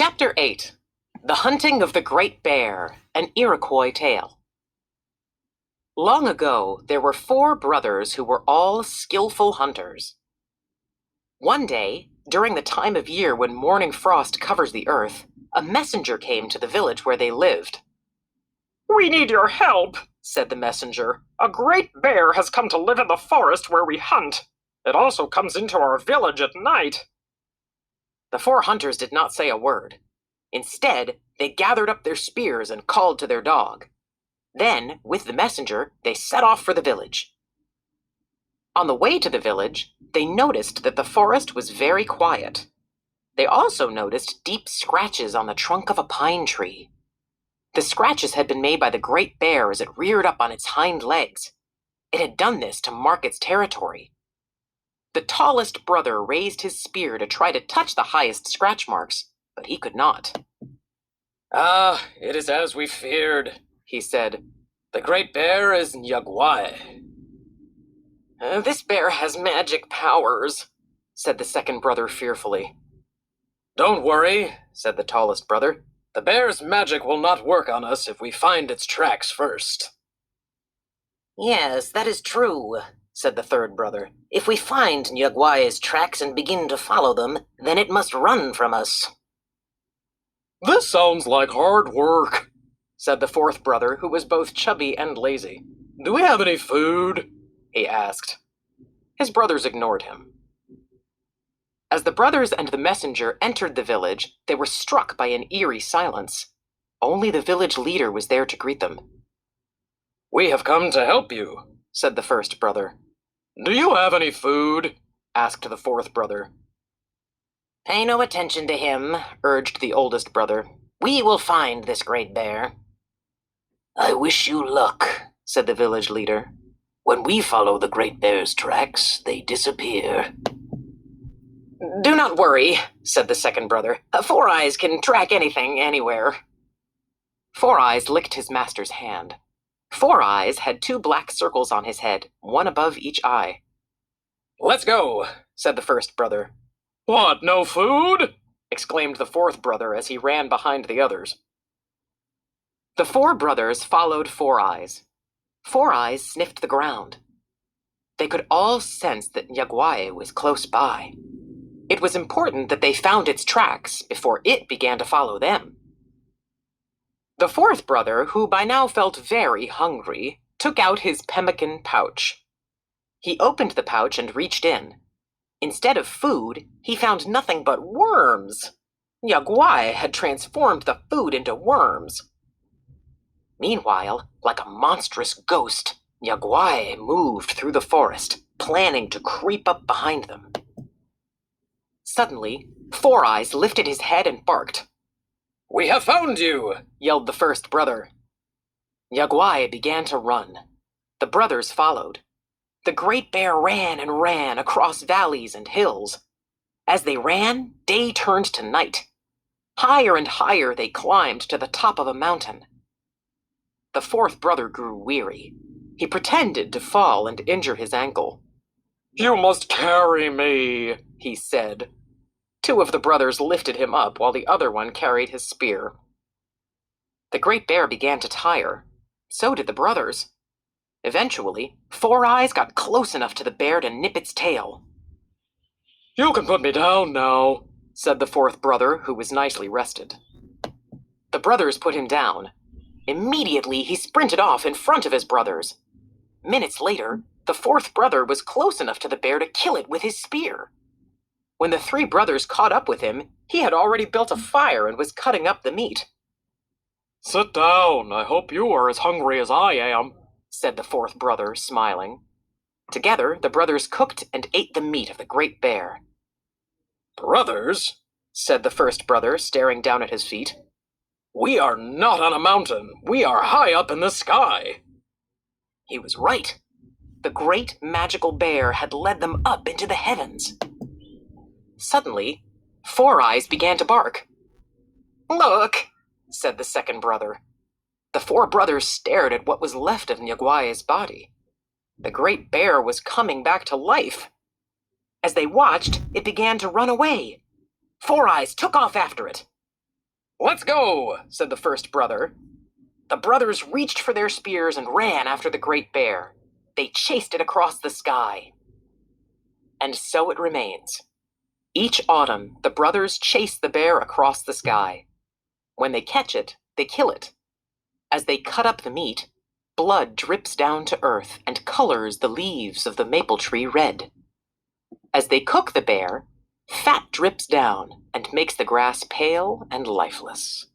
Chapter 8. The Hunting of the Great Bear, an Iroquois Tale. Long ago, there were 4 brothers who were all skillful hunters. One day, during the time of year when morning frost covers the earth, a messenger came to the village where they lived. "We need your help," said the messenger. "A great bear has come to live in the forest where we hunt. It also comes into our village at night." The 4 hunters did not say a word. Instead, they gathered up their spears and called to their dog. Then, with the messenger, they set off for the village. On the way to the village, they noticed that the forest was very quiet. They also noticed deep scratches on the trunk of a pine tree. The scratches had been made by the great bear as it reared up on its hind legs. It had done this to mark its territory. The tallest brother raised his spear to try to touch the highest scratch marks, but he could not. "Ah, it is as we feared," he said. "The great bear is Iroquois." This bear has magic powers," said the second brother fearfully. "Don't worry," said the tallest brother. "The bear's magic will not work on us if we find its tracks first." "Yes, that is true," said the third brother. "If we find Iroquois' tracks and begin to follow them, then it must run from us." "This sounds like hard work," said the fourth brother, who was both chubby and lazy. "Do we have any food?" he asked. His brothers ignored him. As the brothers and the messenger entered the village, they were struck by an eerie silence. Only the village leader was there to greet them. "We have come to help you," said the first brother. "Do you have any food?" asked the fourth brother. "Pay no attention to him," urged the oldest brother. "We will find this great bear." "I wish you luck," said the village leader. "When we follow the great bear's tracks, they disappear." "Do not worry," said the second brother. "Four Eyes can track anything, anywhere." Four Eyes licked his master's hand. Four Eyes had 2 black circles on his head, one above each eye. "Let's go," said the first brother. "What, no food?" exclaimed the fourth brother as he ran behind the others. The 4 brothers followed Four Eyes. Four Eyes sniffed the ground. They could all sense that Iroquois was close by. It was important that they found its tracks before it began to follow them. The fourth brother, who by now felt very hungry, took out his pemmican pouch. He opened the pouch and reached in. Instead of food, he found nothing but worms. Iroquois had transformed the food into worms. Meanwhile, like a monstrous ghost, Iroquois moved through the forest, planning to creep up behind them. Suddenly, Four Eyes lifted his head and barked. "We have found you!" yelled the first brother. Iroquois began to run. The brothers followed. The great bear ran and ran across valleys and hills. As they ran, day turned to night. Higher and higher they climbed to the top of a mountain. The fourth brother grew weary. He pretended to fall and injure his ankle. "You must carry me," he said. 2 of the brothers lifted him up while the other one carried his spear. The great bear began to tire. So did the brothers. Eventually, Four Eyes got close enough to the bear to nip its tail. "You can put me down now," said the fourth brother, who was nicely rested. The brothers put him down. Immediately, he sprinted off in front of his brothers. Minutes later, the fourth brother was close enough to the bear to kill it with his spear. When the 3 brothers caught up with him, he had already built a fire and was cutting up the meat. "Sit down. I hope you are as hungry as I am," said the fourth brother, smiling. Together, the brothers cooked and ate the meat of the great bear. "Brothers," said the first brother, staring down at his feet. "We are not on a mountain. We are high up in the sky." He was right. The great magical bear had led them up into the heavens. Suddenly, Four Eyes began to bark. "Look," said the second brother. The 4 brothers stared at what was left of Iroquois' body. The great bear was coming back to life. As they watched, it began to run away. Four Eyes took off after it. Let's go, said the first brother. The brothers reached for their spears and ran after the great bear. They chased it across the sky. And so it remains. Each autumn, the brothers chase the bear across the sky. When they catch it, they kill it. As they cut up the meat, blood drips down to earth and colors the leaves of the maple tree red. As they cook the bear, fat drips down and makes the grass pale and lifeless.